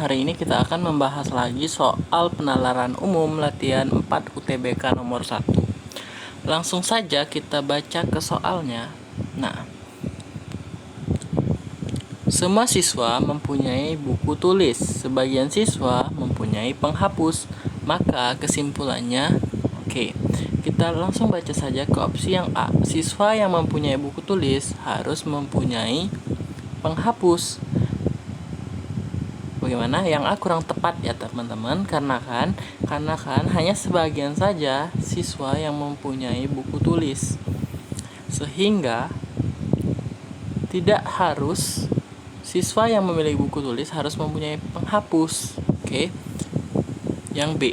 hari ini kita akan membahas lagi soal penalaran umum latihan 4 UTBK nomor 1. Langsung saja kita baca ke soalnya. Nah, semua siswa mempunyai buku tulis, sebagian siswa mempunyai penghapus. Maka kesimpulannya, kita langsung baca saja ke opsi yang A. Siswa yang mempunyai buku tulis harus mempunyai penghapus. Bagaimana? Yang A kurang tepat ya teman-teman, karena kan hanya sebagian saja siswa yang mempunyai buku tulis, sehingga tidak harus siswa yang memiliki buku tulis harus mempunyai penghapus. Yang B,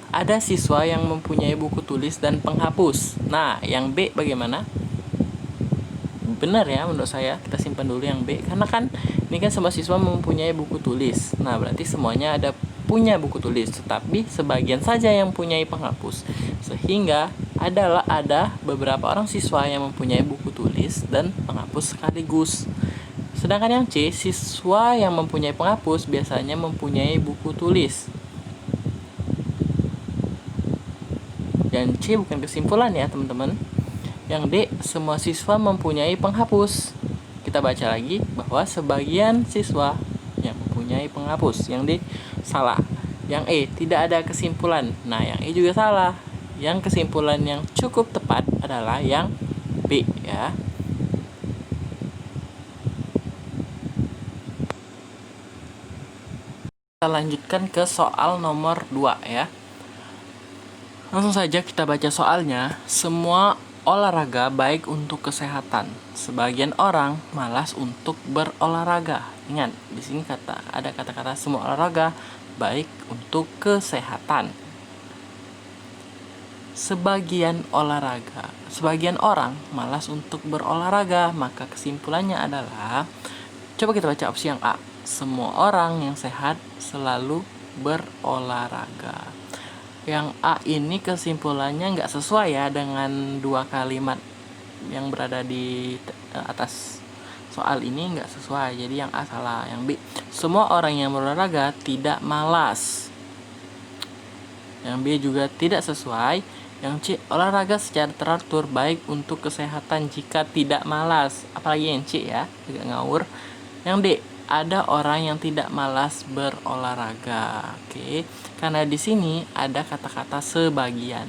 ada siswa yang mempunyai buku tulis dan penghapus. Nah, yang B bagaimana? Benar ya menurut saya, kita simpan dulu yang B, karena kan ini kan semua siswa mempunyai buku tulis. Nah, berarti semuanya punya buku tulis, tetapi sebagian saja yang mempunyai penghapus, sehingga ada beberapa orang siswa yang mempunyai buku tulis dan penghapus sekaligus. Sedangkan yang C, siswa yang mempunyai penghapus biasanya mempunyai buku tulis. Yang C bukan kesimpulan ya teman-teman. Yang D, semua siswa mempunyai penghapus. Kita baca lagi bahwa sebagian siswa yang mempunyai penghapus. Yang D salah. Yang E, tidak ada kesimpulan. Nah, yang E juga salah. Yang kesimpulan yang cukup tepat adalah yang B ya. Kita lanjutkan ke soal nomor 2 ya. Langsung saja kita baca soalnya. Semua olahraga baik untuk kesehatan. Sebagian orang malas untuk berolahraga. Ingat, di sini ada kata-kata semua olahraga baik untuk kesehatan. Sebagian orang malas untuk berolahraga. Maka kesimpulannya adalah, coba kita baca opsi yang A. Semua orang yang sehat selalu berolahraga. Yang A ini kesimpulannya nggak sesuai ya dengan dua kalimat yang berada di atas soal ini, nggak sesuai. Jadi yang A salah. Yang B, semua orang yang berolahraga tidak malas. Yang B juga tidak sesuai. Yang C, olahraga secara teratur baik untuk kesehatan jika tidak malas. Apalagi yang C ya, agak ngawur. Yang D, ada orang yang tidak malas berolahraga. Karena di sini ada kata-kata sebagian.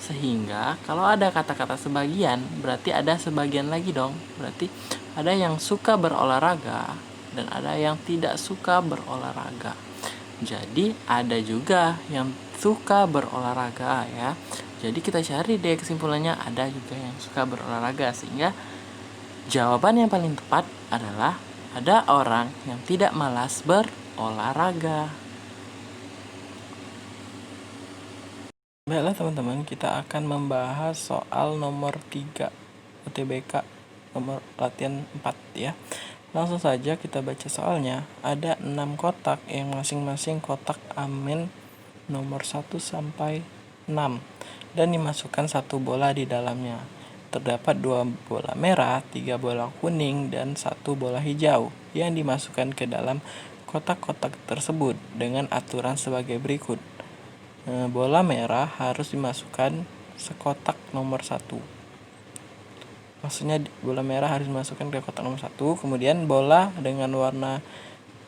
Sehingga kalau ada kata-kata sebagian, berarti ada sebagian lagi dong. Berarti ada yang suka berolahraga dan ada yang tidak suka berolahraga. Jadi ada juga yang suka berolahraga ya. Jadi kita cari deh kesimpulannya, ada juga yang suka berolahraga, sehingga jawaban yang paling tepat adalah ada orang yang tidak malas berolahraga. Baiklah teman-teman, kita akan membahas soal nomor 3 UTBK nomor latihan 4 ya. Langsung saja kita baca soalnya. Ada 6 kotak yang masing-masing kotak amen nomor 1 sampai 6 dan dimasukkan 1 bola di dalamnya. Terdapat 2 bola merah, 3 bola kuning, dan 1 bola hijau yang dimasukkan ke dalam kotak-kotak tersebut dengan aturan sebagai berikut. Bola merah harus dimasukkan sekotak nomor 1. Maksudnya bola merah harus dimasukkan ke kotak nomor 1. Kemudian bola dengan warna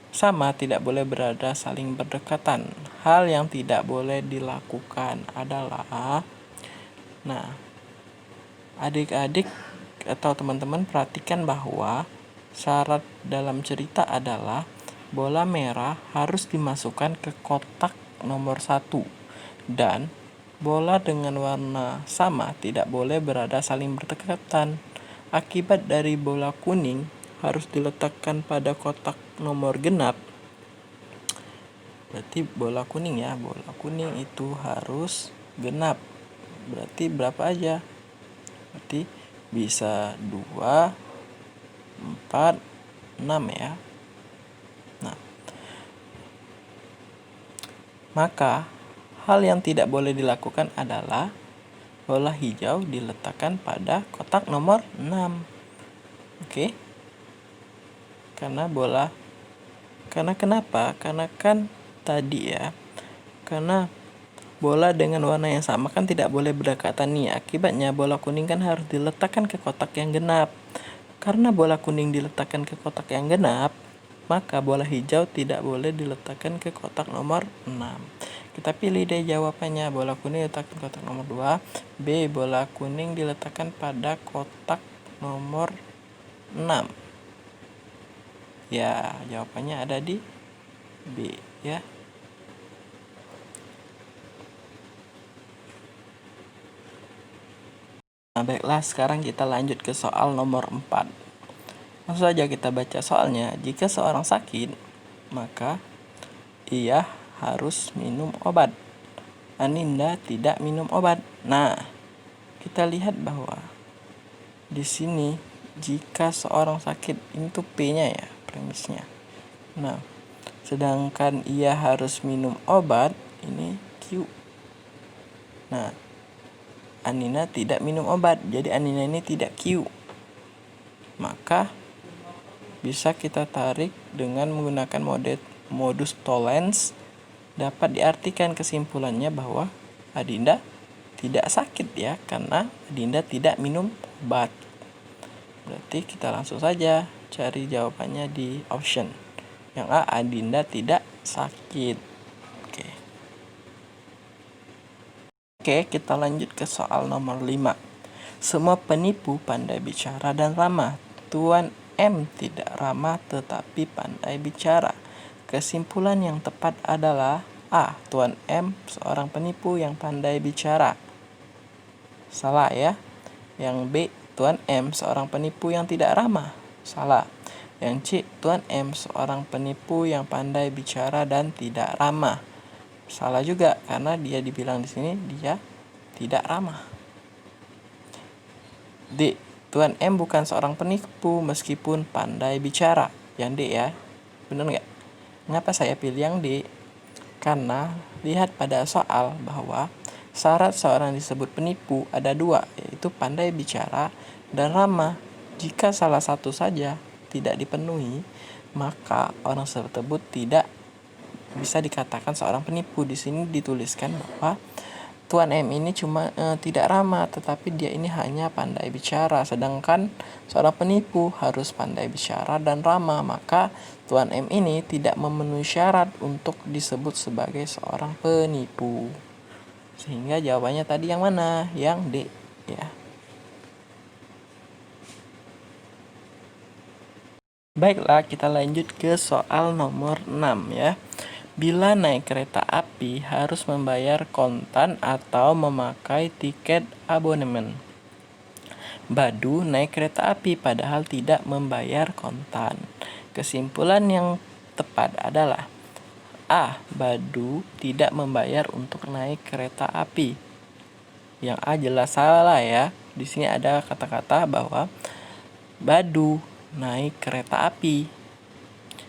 sama tidak boleh berada saling berdekatan. Hal yang tidak boleh dilakukan adalah, adik-adik atau teman-teman perhatikan bahwa syarat dalam cerita adalah bola merah harus dimasukkan ke kotak nomor 1 dan bola dengan warna sama tidak boleh berada saling berdekatan. Akibat dari bola kuning harus diletakkan pada kotak nomor genap. Berarti bola kuning ya, bola kuning itu harus genap. Berarti berapa aja? Berarti bisa 2, 4, 6 ya. Maka hal yang tidak boleh dilakukan adalah bola hijau diletakkan pada kotak nomor 6. Karena Karena kenapa? Karena kan tadi ya, karena bola dengan warna yang sama kan tidak boleh berdekatan nih. Akibatnya bola kuning kan harus diletakkan ke kotak yang genap. Karena bola kuning diletakkan ke kotak yang genap, maka bola hijau tidak boleh diletakkan ke kotak nomor 6. Kita pilih deh jawabannya. Bola kuning diletakkan kotak nomor 2. B. Bola kuning diletakkan pada kotak nomor 6. Ya, jawabannya ada di B ya. Nah, baiklah, sekarang kita lanjut ke soal nomor 4. Langsung saja kita baca soalnya. Jika seorang sakit, maka ia harus minum obat. Aninda tidak minum obat. Nah, kita lihat bahwa di sini jika seorang sakit, ini tuh P-nya ya, premisnya. Nah, sedangkan ia harus minum obat, ini Q. Nah, Anina tidak minum obat, jadi Anina ini tidak Q. Maka bisa kita tarik dengan menggunakan modus tollens. Dapat diartikan kesimpulannya bahwa Adinda tidak sakit ya, karena Adinda tidak minum obat. Berarti kita langsung saja cari jawabannya di option. Yang A, Adinda tidak sakit. Oke, kita lanjut ke soal nomor 5. Semua penipu pandai bicara dan ramah. Tuan M tidak ramah tetapi pandai bicara. Kesimpulan yang tepat adalah A. Tuan M seorang penipu yang pandai bicara. Salah ya. Yang B. Tuan M seorang penipu yang tidak ramah. Salah. Yang C. Tuan M seorang penipu yang pandai bicara dan tidak ramah. Salah juga, karena dia dibilang di sini dia tidak ramah. D. Tuan M bukan seorang penipu meskipun pandai bicara. Yang D ya. Benar nggak? Mengapa saya pilih yang D? Karena lihat pada soal bahwa syarat seorang disebut penipu ada 2, yaitu pandai bicara dan ramah. Jika salah satu saja tidak dipenuhi, maka orang tersebut tidak bisa dikatakan seorang penipu. Di sini dituliskan bahwa Tuan M ini cuma tidak ramah, tetapi dia ini hanya pandai bicara. Sedangkan seorang penipu harus pandai bicara dan ramah. Maka Tuan M ini tidak memenuhi syarat untuk disebut sebagai seorang penipu. Sehingga jawabannya tadi yang mana? Yang D ya. Baiklah, kita lanjut ke soal nomor 6 ya. Bila naik kereta api harus membayar kontan atau memakai tiket abonemen. Badu naik kereta api padahal tidak membayar kontan. Kesimpulan yang tepat adalah A. Badu tidak membayar untuk naik kereta api. Yang A jelas salah ya. Di sini ada kata-kata bahwa Badu naik kereta api.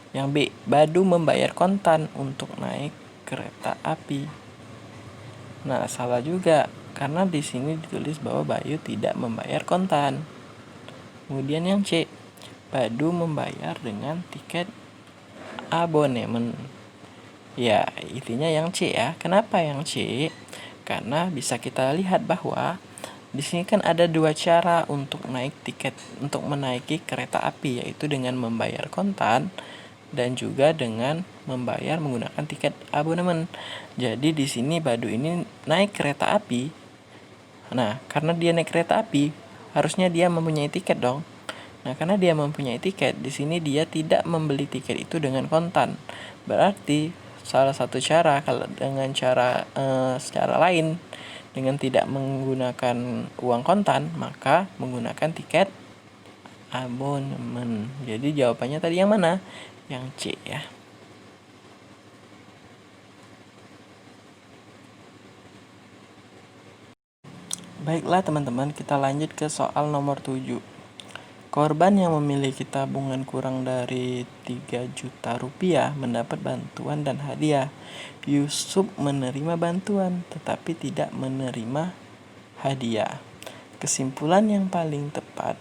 Yang B, Badu membayar kontan untuk naik kereta api. Nah, salah juga, karena di sini ditulis bahwa Bayu tidak membayar kontan. Kemudian yang C, Badu membayar dengan tiket abonemen. Ya, intinya yang C ya. Kenapa yang C? Karena bisa kita lihat bahwa di sini kan ada 2 cara untuk naik tiket, untuk menaiki kereta api, yaitu dengan membayar kontan dan juga dengan membayar menggunakan tiket abonemen. Jadi di sini Badu ini naik kereta api. Nah, karena dia naik kereta api, harusnya dia mempunyai tiket dong. Nah, karena dia mempunyai tiket, di sini dia tidak membeli tiket itu dengan kontan. Berarti salah satu cara, kalau dengan secara lain dengan tidak menggunakan uang kontan, maka menggunakan tiket abonemen. Jadi jawabannya tadi yang mana? Yang C ya. Baiklah teman-teman, kita lanjut ke soal nomor 7. Korban yang memiliki tabungan kurang dari 3 juta rupiah mendapat bantuan dan hadiah. Yusuf menerima bantuan tetapi tidak menerima hadiah. Kesimpulan yang paling tepat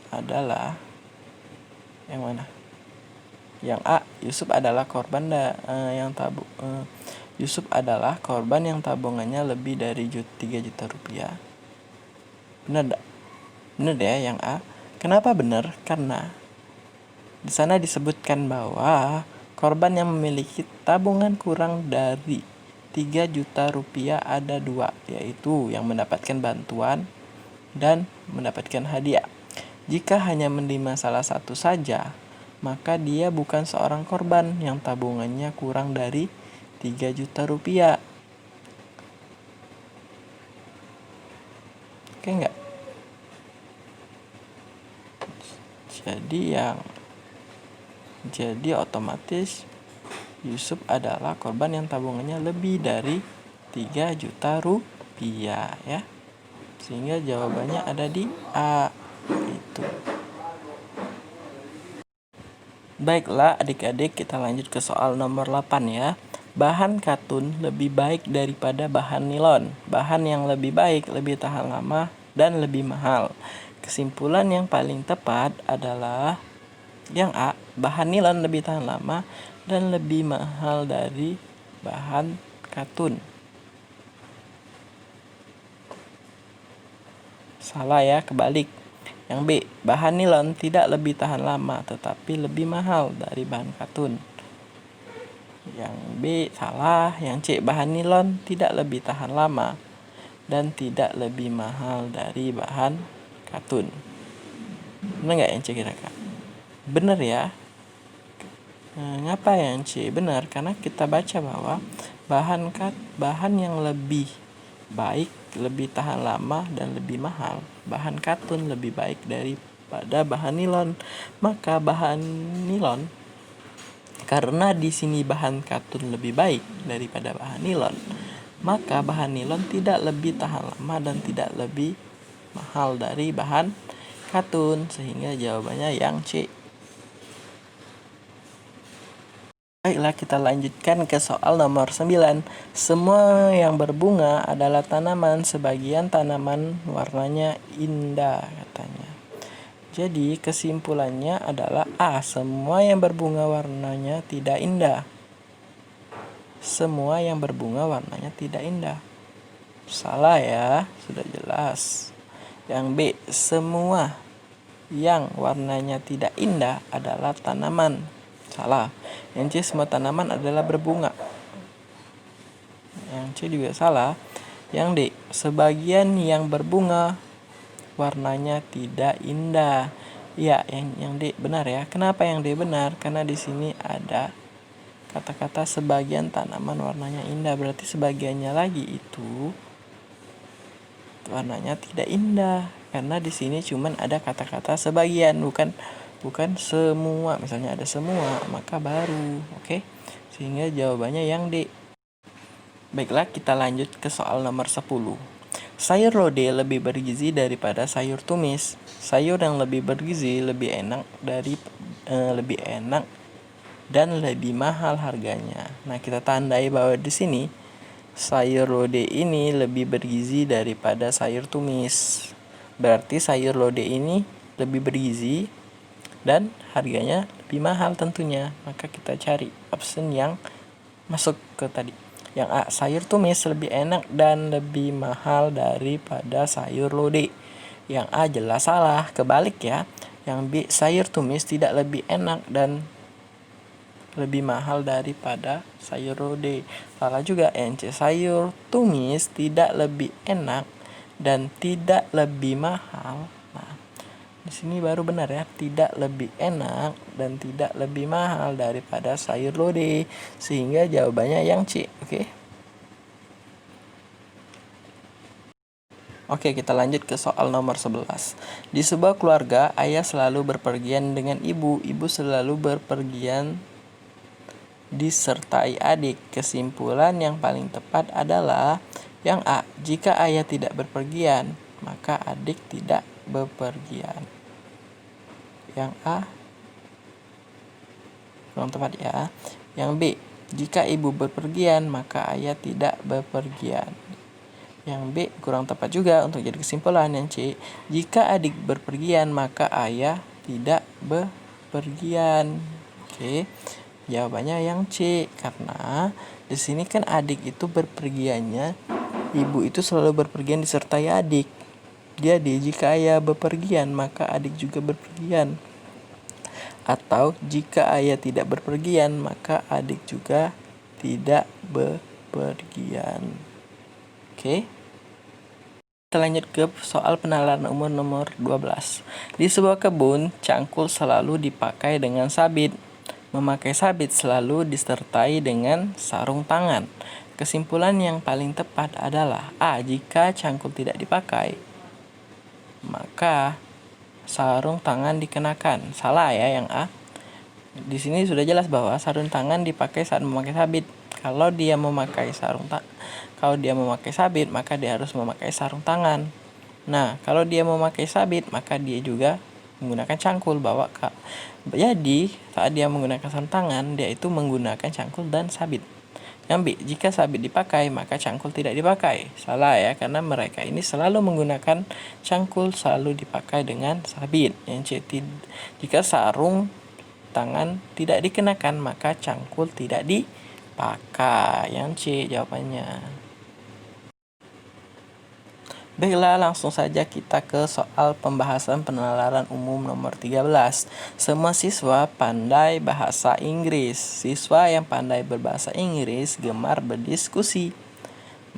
adalah yang mana? Yang A, Yusuf adalah korban Yusuf adalah korban yang tabungannya lebih dari 3 juta rupiah. Benar ya yang A. Kenapa benar? Karena di sana disebutkan bahwa korban yang memiliki tabungan kurang dari 3 juta rupiah ada 2, yaitu yang mendapatkan bantuan dan mendapatkan hadiah. Jika hanya menerima salah satu saja, maka dia bukan seorang korban yang tabungannya kurang dari 3 juta rupiah. Oke enggak? Jadi otomatis Yusuf adalah korban yang tabungannya lebih dari 3 juta rupiah ya. Sehingga jawabannya ada di A itu. Baiklah adik-adik, kita lanjut ke soal nomor 8 ya. Bahan katun lebih baik daripada bahan nilon. Bahan yang lebih baik, lebih tahan lama, dan lebih mahal. Kesimpulan yang paling tepat adalah yang A, bahan nilon lebih tahan lama dan lebih mahal dari bahan katun. Salah ya, kebalik. Yang B, bahan nilon tidak lebih tahan lama tetapi lebih mahal dari bahan katun. Yang B salah. Yang C, bahan nilon tidak lebih tahan lama dan tidak lebih mahal dari bahan katun. Benar nggak yang C kira-kira? Benar ya. Ngapa yang C benar? Karena kita baca bahwa bahan yang lebih baik, lebih tahan lama dan lebih mahal, bahan katun lebih baik daripada bahan nilon. Maka bahan nilon, karena di sini bahan katun lebih baik daripada bahan nilon, maka bahan nilon tidak lebih tahan lama dan tidak lebih mahal dari bahan katun, sehingga jawabannya yang C. Baiklah, kita lanjutkan ke soal nomor 9. Semua yang berbunga adalah tanaman, sebagian tanaman warnanya indah katanya. Jadi kesimpulannya adalah A, semua yang berbunga warnanya tidak indah. Semua yang berbunga warnanya tidak indah. Salah ya, sudah jelas. Yang B, semua yang warnanya tidak indah adalah tanaman. Salah. Yang C, semua tanaman adalah berbunga. Yang C juga salah. Yang D, sebagian yang berbunga warnanya tidak indah. Ya, yang D benar ya. Kenapa yang D benar? Karena di sini ada kata-kata sebagian tanaman warnanya indah. Berarti sebagiannya lagi itu warnanya tidak indah. Karena di sini cuman ada kata-kata sebagian, bukan semua. Misalnya ada semua, maka baru. Oke. Sehingga jawabannya yang D. Baiklah, kita lanjut ke soal nomor 10. Sayur lodeh lebih bergizi daripada sayur tumis. Sayur yang lebih bergizi lebih enak dan lebih mahal harganya. Nah, kita tandai bahwa di sini sayur lodeh ini lebih bergizi daripada sayur tumis. Berarti sayur lodeh ini lebih bergizi dan harganya lebih mahal tentunya. Maka kita cari option yang masuk ke tadi. Yang A, sayur tumis lebih enak dan lebih mahal daripada sayur lodeh. Yang A jelas salah, kebalik ya. Yang B, sayur tumis tidak lebih enak dan lebih mahal daripada sayur lodeh. Salah juga. Yang C, sayur tumis tidak lebih enak dan tidak lebih mahal. Di sini baru benar ya, tidak lebih enak dan tidak lebih mahal daripada sayur lodeh, sehingga jawabannya yang C. Oke, kita lanjut ke soal nomor 11. Di sebuah keluarga, ayah selalu berpergian dengan ibu selalu berpergian disertai adik. Kesimpulan yang paling tepat adalah yang A, jika ayah tidak berpergian, maka adik tidak bepergian. Yang A kurang tepat ya. Yang B, jika ibu berpergian, maka ayah tidak bepergian. Yang B kurang tepat juga untuk jadi kesimpulan. Yang C, jika adik berpergian, maka ayah tidak bepergian. Oke. Jawabannya yang C, karena di sini kan adik itu berpergiannya, ibu itu selalu berpergian disertai adik. Jadi jika ayah bepergian, maka adik juga berpergian. Atau jika ayah tidak berpergian, maka adik juga tidak bepergian. Oke. Kita lanjut ke soal penalaran umur nomor 12. Di sebuah kebun, cangkul selalu dipakai dengan sabit. Memakai sabit selalu disertai dengan sarung tangan. Kesimpulan yang paling tepat adalah A. Jika cangkul tidak dipakai, maka sarung tangan dikenakan. Salah ya yang A. Di sini sudah jelas bahwa sarung tangan dipakai saat memakai sabit. Kalau dia memakai sabit, maka dia harus memakai sarung tangan. Nah, kalau dia memakai sabit, maka dia juga menggunakan cangkul bawa Kak. Jadi, saat dia menggunakan sarung tangan, dia itu menggunakan cangkul dan sabit. Yang B, jika sabit dipakai, maka cangkul tidak dipakai. Salah ya, karena mereka ini selalu menggunakan cangkul, selalu dipakai dengan sabit. Yang C, jika sarung tangan tidak dikenakan, maka cangkul tidak dipakai. Yang C jawabannya. Baiklah, langsung saja kita ke soal pembahasan penalaran umum nomor 13. Semua siswa pandai bahasa Inggris. Siswa yang pandai berbahasa Inggris gemar berdiskusi.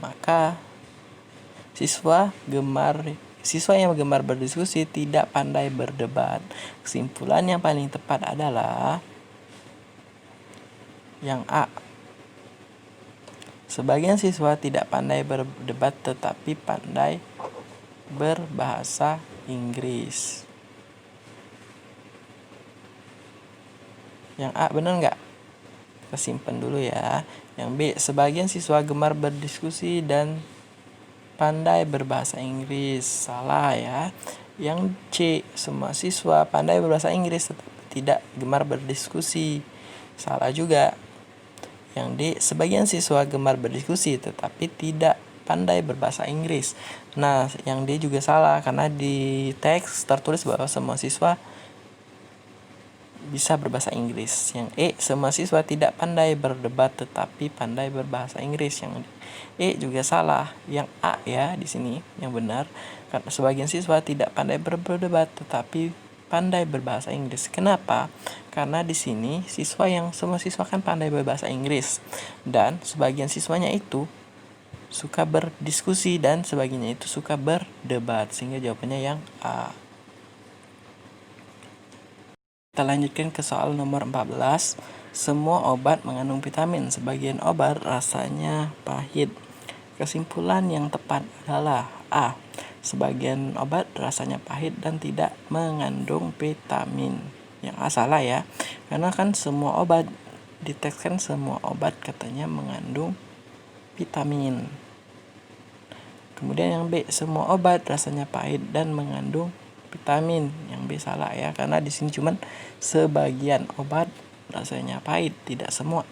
Maka siswa yang gemar berdiskusi tidak pandai berdebat. Kesimpulan yang paling tepat adalah yang A. Sebagian siswa tidak pandai berdebat tetapi pandai berbahasa Inggris. Yang A benar nggak? Kita simpen dulu ya. Yang B, sebagian siswa gemar berdiskusi dan pandai berbahasa Inggris. Salah ya. Yang C, semua siswa pandai berbahasa Inggris tetapi tidak gemar berdiskusi. Salah juga. Yang D, sebagian siswa gemar berdiskusi tetapi tidak pandai berbahasa Inggris. Nah, yang D juga salah karena di teks tertulis bahwa semua siswa bisa berbahasa Inggris. Yang E, semua siswa tidak pandai berdebat tetapi pandai berbahasa Inggris. Yang E juga salah. Yang A ya di sini yang benar, karena sebagian siswa tidak pandai berdebat tetapi pandai berbahasa Inggris. Kenapa? Karena di sini semua siswa kan pandai berbahasa Inggris dan sebagian siswanya itu suka berdiskusi dan sebagiannya itu suka berdebat, sehingga jawabannya yang A. Kita lanjutkan ke soal nomor 14. Semua obat mengandung vitamin. Sebagian obat rasanya pahit. Kesimpulan yang tepat adalah A. Sebagian obat rasanya pahit dan tidak mengandung vitamin. Yang A salah ya. Karena kan semua obat, di teks kan semua obat katanya mengandung vitamin. Kemudian yang B, semua obat rasanya pahit dan mengandung vitamin. Yang B salah ya, karena di sini cuman sebagian obat rasanya pahit, tidak semua.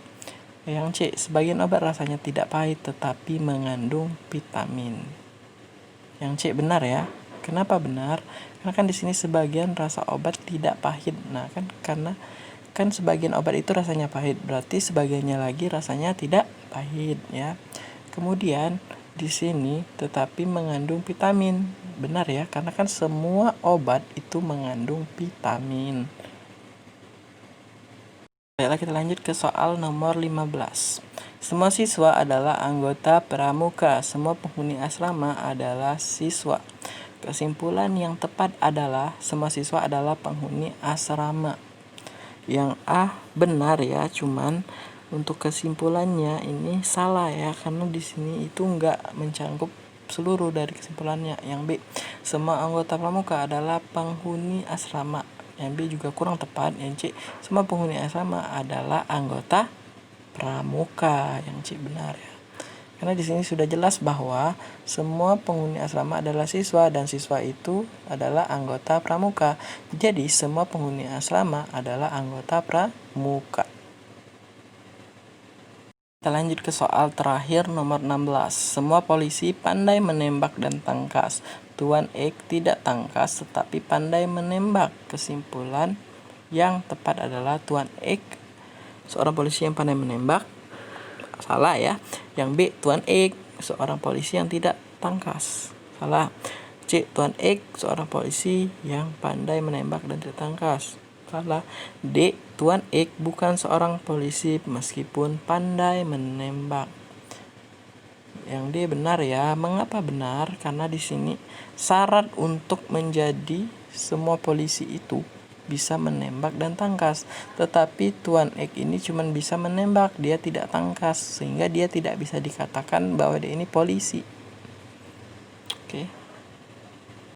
Yang C, sebagian obat rasanya tidak pahit tetapi mengandung vitamin. Yang C benar ya. Kenapa benar? Karena kan di sini sebagian rasa obat tidak pahit. Nah, karena sebagian obat itu rasanya pahit, berarti sebagiannya lagi rasanya tidak pahit ya. Kemudian di sini tetapi mengandung vitamin. Benar ya, karena kan semua obat itu mengandung vitamin. Baiklah, kita lanjut ke soal nomor 15. Semua siswa adalah anggota pramuka. Semua penghuni asrama adalah siswa. Kesimpulan yang tepat adalah semua siswa adalah penghuni asrama. Yang A benar ya, cuman untuk kesimpulannya ini salah ya, karena di sini itu nggak mencangkup seluruh dari kesimpulannya. Yang B, semua anggota pramuka adalah penghuni asrama. Yang B juga kurang tepat. Yang C, semua penghuni asrama adalah anggota pramuka. Yang C benar ya. Karena di sini sudah jelas bahwa semua penghuni asrama adalah siswa dan siswa itu adalah anggota pramuka. Jadi semua penghuni asrama adalah anggota pramuka. Kita lanjut ke soal terakhir nomor 16. Semua polisi pandai menembak dan tangkas. Tuan X tidak tangkas tetapi pandai menembak. Kesimpulan yang tepat adalah Tuan X seorang polisi yang pandai menembak. Salah ya. Yang B, Tuan X, seorang polisi yang tidak tangkas. Salah. C, Tuan X, seorang polisi yang pandai menembak dan tidak tangkas. Salah. D, Tuan X bukan seorang polisi meskipun pandai menembak. Yang D benar ya. Mengapa benar? Karena di sini syarat untuk menjadi semua polisi itu bisa menembak dan tangkas. Tetapi Tuan X ini cuma bisa menembak, dia tidak tangkas, sehingga dia tidak bisa dikatakan bahwa dia ini polisi. Oke.